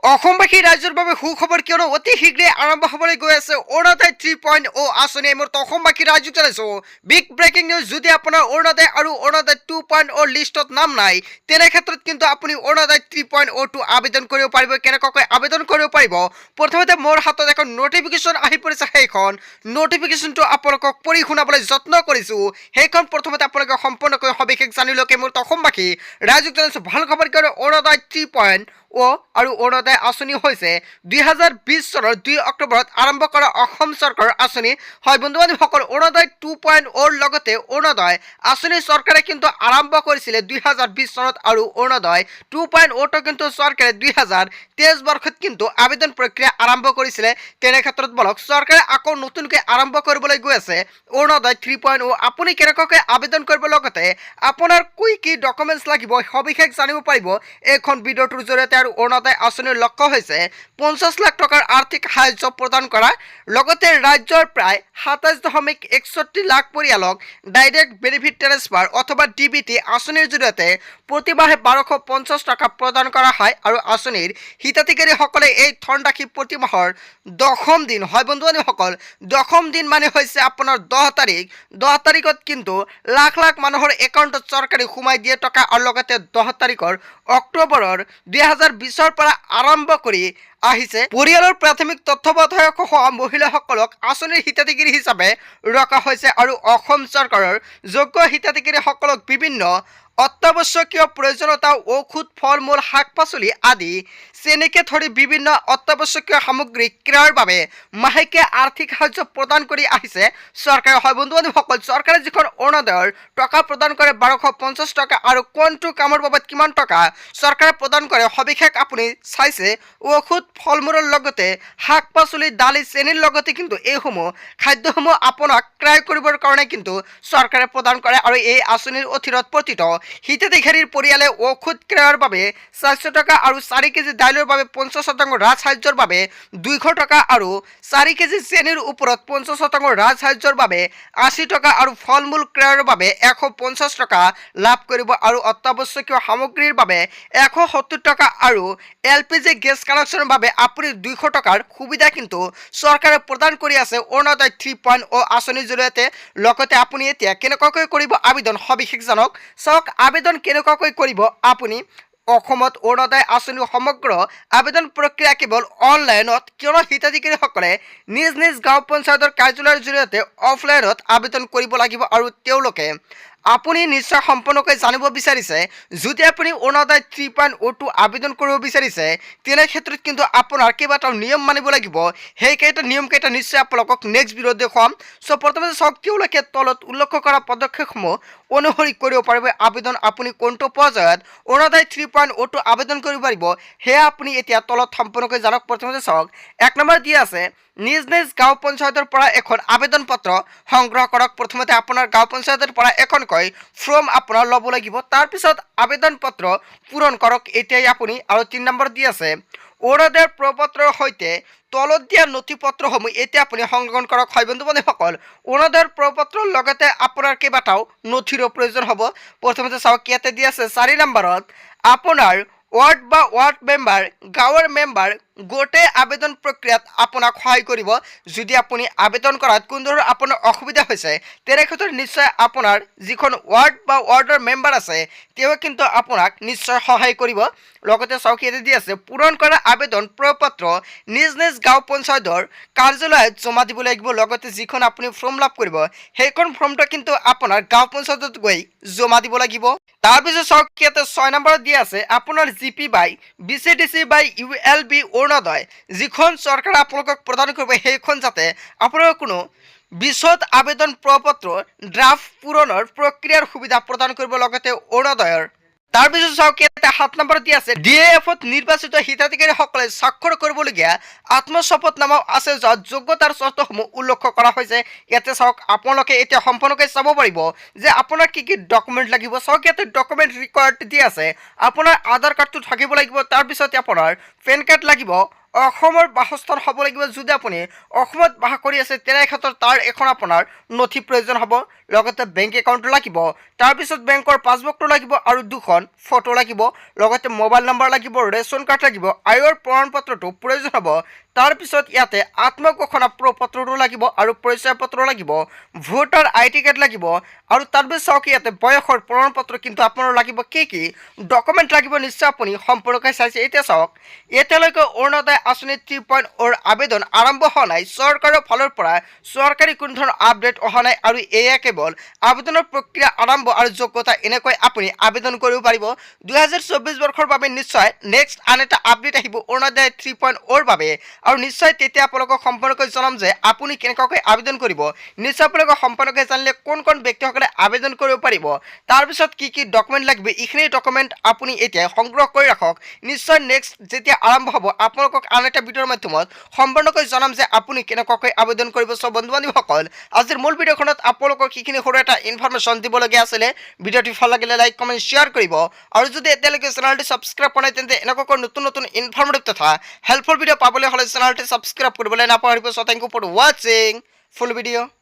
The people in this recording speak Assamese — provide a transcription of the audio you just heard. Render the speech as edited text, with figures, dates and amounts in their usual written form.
অসমবাসী ৰাইজৰ বাবে সুখবৰ কিয়নো অতি শীঘ্ৰে আৰম্ভ হ'বলৈ গৈ আছে অৰুণোদয় 3.0 আঁচনি। এই মুহূৰ্তত অসমবাসী ৰাইজক জনাইছো বিগ ব্ৰেকিং নিউজ। যদি আপোনাৰ অৰুণোদয় আৰু অৰুণোদয় 2.0 লিষ্টত নাম নাই, তেনে ক্ষেত্ৰত কিন্তু আপুনি অৰুণোদয় 3.0টো আবেদন কৰিব পাৰিব। কেনেকৈ আবেদন কৰিব পাৰিব, প্ৰথমতে মোৰ হাতত এখন নটিফিকেশ্যন আহি পৰিছে। সেইখন নটিফিকেশ্যনটো আপোনালোকক পঢ়ি শুনাবলৈ যত্ন কৰিছো। সেইখন প্ৰথমতে আপোনালোকে সম্পূৰ্ণকৈ সবিশেষ জানি লওক। এই মুহূৰ্তত অসমবাসী ৰাইজক জনাইছো ভাল খবৰ কিয়নো অৰুণোদয় 3.0 আৰু অৰুণোদয় আঁচনি হৈছে 2020 চনৰ 2 অক্টোবৰত আৰম্ভ কৰা অসম চৰকাৰৰ আঁচনি। হয় বন্ধু বান্ধৱীসকল, অৰুণোদয় 2.0ৰ লগতে অৰুণোদয় আঁচনি চৰকাৰে কিন্তু আৰম্ভ কৰিছিলে 2020 চনত, আৰু অৰুণোদয় 2.0টো কিন্তু চৰকাৰে 2023 বৰ্ষত কিন্তু আবেদন প্ৰক্ৰিয়া আৰম্ভ কৰিছিলে। তেনে ক্ষেত্ৰত বলক চৰকাৰে আকৌ নতুনকৈ আৰম্ভ কৰিবলৈ গৈ আছে অৰুণোদয় 3.0। আপুনি কেনেকৈ আবেদন কৰিব, লগতে আপোনাৰ কি ডকুমেণ্টছ লাগিব সবিশেষ জানিব পাৰিব এইখন ভিডিঅ'টোৰ জৰিয়তে। আৰু অৰুণোদয় আঁচনিৰ লক্ষ্য হৈছে 50 লাখ টকাৰ আৰ্থিক সাহায্য প্ৰদান কৰা, লগতে ৰাজ্যৰ প্ৰায় 27.61 লাখ পৰিয়ালক ডাইৰেক্ট বেনিফিট ট্ৰেন্সফাৰ অথবা ডিবিটি আঁচনিৰ জৰিয়তে প্ৰতিমাহে 1250 টকা প্ৰদান কৰা হয়। আৰু আঁচনিৰ হিতাধিকাৰীসকলে এই ধনৰাশি প্ৰতি মাহৰ 10ম দিন, হয় বন্ধু বান্ধৱীসকল, 10ম দিন মানে হৈছে আপোনাৰ 10 তাৰিখ। 10 তাৰিখত কিন্তু লাখ লাখ মানুহৰ একাউণ্টত চৰকাৰে সোমাই দিয়ে টকা। আৰু লগতে 10 তাৰিখৰ অক্টোবৰৰ 2020ৰ পৰা আৰম্ভ কৰি আহিছে পৰিয়ালৰ প্ৰাথমিক তত্ত্বাৱধায়কসহ মহিলাসকলক আঁচনিৰ হিতাধিকাৰী হিচাপে ৰখা হৈছে। আৰু অসম চৰকাৰৰ যোগ্য হিতাধিকাৰীসকলক বিভিন্ন অত্যাৱশ্যকীয় প্ৰয়োজনীয়তা ঔষধ, ফল মূল, শাক পাচলি আদি চেনিকে ধৰি বিভিন্ন অত্যাৱশ্যকীয় সামগ্ৰী ক্ৰয়ৰ বাবে মাহেকীয়া আৰ্থিক সাহায্য প্ৰদান কৰি আহিছে চৰকাৰে। হয় বন্ধু বান্ধৱীসকল, চৰকাৰে যিখন অৰুণোদয়ৰ টকা প্ৰদান কৰে 1250 টকা, আৰু কোনটো কামৰ বাবদ কিমান টকা চৰকাৰে প্ৰদান কৰে সবিশেষ আপুনি চাইছে। ঔষধ, ফল মূলৰ লগতে শাক পাচলি, দালি, চেনিৰ লগতে কিন্তু এইসমূহ খাদ্যসমূহ আপোনাক ক্ৰয় কৰিবৰ কাৰণে কিন্তু চৰকাৰে প্ৰদান কৰে। আৰু এই আঁচনিৰ অধীনত প্ৰতিটো হিতাধিকাৰীৰ পৰিয়ালে ঔষধ ক্ৰয়ৰ বাবে 400 টকা, আৰু 4 কেজি দাইলৰ বাবে 50% ৰাজসাহায্যৰ বাবে 200 টকা, আৰু 4 কেজি চেনিৰ ওপৰত 50% ৰাজসাহায্যৰ বাবে 80 টকা, আৰু ফল মূল ক্ৰয়ৰ বাবে 150 টকা লাভ কৰিব। আৰু অত্যাৱশ্যকীয় সামগ্ৰীৰ বাবে 170 টকা, আৰু LPG গেছ কানেকশ্যনৰ বাবে আপুনি 200 টকাৰ সুবিধা কিন্তু চৰকাৰে প্ৰদান কৰি আছে অৰুণোদয় 3.0 আঁচনিৰ জৰিয়তে। লগতে আপুনি এতিয়া কেনেকুৱাকৈ কৰিব আবেদন সবিশেষ জানক। চাওক আবেদন কেনেকুৱাকৈ কৰিব আপুনি। অসমত অৰুণোদয় আঁচনিৰ সমগ্ৰ আবেদন প্ৰক্ৰিয়া কেৱল অনলাইনত, কিয়নো হিতাধিকাৰীসকলে নিজ নিজ গাঁও পঞ্চায়তৰ কাৰ্যালয়ৰ জৰিয়তে অফলাইনত আবেদন কৰিব লাগিব। আৰু তেওঁলোকে আপুনি নিশ্চয় সম্পূৰ্ণকৈ জানিব বিচাৰিছে, যদি আপুনি অৰুণোদয় 3.0টো আবেদন কৰিব বিচাৰিছে, তেনে ক্ষেত্ৰত কিন্তু আপোনাৰ কেইবাটাও নিয়ম মানিব লাগিব। সেইকেইটা নিয়মকেইটা নিশ্চয় আপোনালোকক নেক্সট ভিডিঅ'ত দেখুৱাম। চ' প্ৰথমতে চাওক, তেওঁলোকে তলত উল্লেখ কৰা পদক্ষেপসমূহ অনুসৰি কৰিব পাৰিব আবেদন। আপুনি কোনটো পৰ্যায়ত অৰুণোদয় 3.0টো আবেদন কৰিব পাৰিব সেয়া আপুনি এতিয়া তলত সম্পূৰ্ণকৈ জানক। প্ৰথমতে চাওক, 1 নম্বৰ দিয়া আছে নিজ নিজ গাঁও পঞ্চায়তৰ পৰা এখন আবেদন পত্ৰ সংগ্ৰহ কৰক। প্ৰথমতে আপোনাৰ গাঁও পঞ্চায়তৰ পৰা এখনকৈ ফৰ্ম আপোনাৰ ল'ব লাগিব, তাৰপিছত আবেদন পত্ৰ পূৰণ কৰক এতিয়াই আপুনি। আৰু 3 নম্বৰ দি আছে অৰুণোদয়ৰ প্ৰপত্ৰৰ সৈতে তলত দিয়া নথিপত্ৰসমূহ এতিয়া আপুনি সংগ্ৰহ কৰক। হয় বন্ধু বান্ধৱীসকল, অৰুণোদয়ৰ প্ৰপত্ৰৰ লগতে আপোনাৰ কেইবাটাও নথিৰো প্ৰয়োজন হ'ব। প্ৰথমতে চাওক, ইয়াতে দি আছে 4 নম্বৰত আপোনাৰ ৱাৰ্ড বা ৱাৰ্ড মেম্বাৰ, গাঁৱৰ মেম্বাৰ গোটেই আবেদন প্ৰক্ৰিয়াত আপোনাক সহায় কৰিব। যদি আপুনি আবেদন কৰাত কোনো ধৰণৰ আপোনাৰ অসুবিধা হৈছে, তেনে ক্ষেত্ৰত নিশ্চয় আপোনাৰ যিখন ৱাৰ্ড বা ৱাৰ্ডৰ মেম্বাৰ আছে তেওঁ কিন্তু আপোনাক নিশ্চয় সহায় কৰিব। লগতে চাওক, ইয়াতে দি আছে পূৰণ কৰা আবেদন প্ৰপত্ৰ নিজ নিজ গাঁও পঞ্চায়তৰ কাৰ্যালয়ত জমা দিব লাগিব। লগতে যিখন আপুনি ফৰ্ম লাভ কৰিব সেইখন ফৰ্মটো কিন্তু আপোনাৰ গাঁও পঞ্চায়তত গৈ জমা দিব লাগিব। তাৰপিছত চাওক, ইয়াতে 6 নম্বৰত দি আছে আপোনাৰ GP বাই BCDC বাই ULB অৰুণোদয় যিখন চৰকাৰে আপোনালোকক প্ৰদান কৰিব, সেইখন যাতে আপোনালোকৰ কোনো বিশদ আবেদন প্ৰপত্ৰ ড্ৰাফ্ট পূৰণৰ প্ৰক্ৰিয়াৰ সুবিধা প্ৰদান কৰিব। লগতে অৰুণোদয়ৰ তাৰপিছত চাওক, ইয়াতে 7 নম্বৰত দি আছে DAFত নিৰ্বাচিত হিতাধিকাৰীসকলে স্বাক্ষৰ কৰিবলগীয়া আত্মশপতনামা আছে, য'ত যোগ্যতাৰ চৰ্তসমূহ উল্লেখ কৰা হৈছে। ইয়াতে চাওক, আপোনালোকে এতিয়া সম্পূৰ্ণকৈ চাব পাৰিব যে আপোনাৰ কি ডকুমেণ্ট লাগিব। চাওক, ইয়াতে ডকুমেণ্ট ৰিকোয়াৰ্ড দি আছে আপোনাৰ আধাৰ কাৰ্ডটো থাকিব লাগিব, তাৰপিছত আপোনাৰ পেন কাৰ্ড লাগিব, অসমৰ বাসস্থান হ'ব লাগিব। যদি আপুনি অসমত বাস কৰি আছে তেনে ক্ষেত্ৰত তাৰ এখন আপোনাৰ নথি প্ৰয়োজন হ'ব, লগতে বেংক একাউণ্টটো লাগিব, তাৰপিছত বেংকৰ পাছবুকটো লাগিব আৰু 2খন ফটো লাগিব, লগতে মোবাইল নম্বৰ লাগিব, ৰেচন কাৰ্ড লাগিব, আয়ৰ প্ৰমাণ পত্ৰটো প্ৰয়োজন হ'ব। তাৰপিছত ইয়াতে আত্মঘোষণা পত্ৰটো লাগিব আৰু পৰিচয় পত্ৰ লাগিব, ভোটাৰ ID কাৰ্ড লাগিব আৰু তাৰপিছত চাওক ইয়াতে বয়সৰ প্ৰমাণ পত্ৰ কিন্তু আপোনাৰ লাগিব। কি ডকুমেণ্ট লাগিব নিশ্চয় আপুনি সম্পূৰ্ণকৈ চাইছে। এতিয়া চাওক, এতিয়ালৈকে অৰুণোদয় আঁচনি 3.0 আবেদন আৰম্ভ হোৱা নাই। চৰকাৰৰ ফালৰ পৰা চৰকাৰী কোনো ধৰণৰ আপডেট অহা নাই আৰু এয়া কেৱল আবেদনৰ প্ৰক্ৰিয়া আৰম্ভ আৰু যোগ্যতা এনেকৈ আপুনি আবেদন কৰিব পাৰিব। 2024 বৰ্ষৰ বাবে নিশ্চয় নেক্সট আন এটা আপডেট আহিব অৰুণোদয় 3.0 বাবে আৰু নিশ্চয় তেতিয়া আপোনালোকক সম্পূৰ্ণকৈ জনাম যে আপুনি কেনেকুৱাকৈ আবেদন কৰিব। নিশ্চয় আপোনালোকক সম্পূৰ্ণকৈ জানিলে কোন ব্যক্তিসকলে আবেদন কৰিব পাৰিব, তাৰপিছত কি ডকুমেণ্ট লাগিব, এইখিনি ডকুমেণ্ট আপুনি এতিয়া সংগ্ৰহ কৰি ৰাখক। নিশ্চয় নেক্সট যেতিয়া আৰম্ভ হ'ব আপোনালোকক আন এটা ভিডিঅ'ৰ মাধ্যমত সম্পূৰ্ণকৈ জনাম যে আপুনি কেনেকুৱাকৈ আবেদন কৰিব। সব বন্ধু বান্ধৱীসকল, আজিৰ মূল ভিডিঅ'খনত আপোনালোকক সেইখিনি সৰু এটা ইনফৰমেশ্যন দিবলগীয়া আছিলে। ভিডিঅ'টি ভাল লাগিলে লাইক কমেণ্ট শ্বেয়াৰ কৰিব আৰু যদি এতিয়ালৈকে চেনেলটি ছাবস্ক্ৰাইব কৰা নাই তেন্তে এনেকুৱাকৈ নতুন ইনফৰমেটিভ তথা হেল্পফুল ভিডিঅ' পাবলৈ হ'লে চেনেলটি ছাবস্ক্ৰাইব কৰিবলৈ নাপাহৰিব। চ' থেংক ইউ ফৰ ৱাচিং ফুল ভিডিঅ'।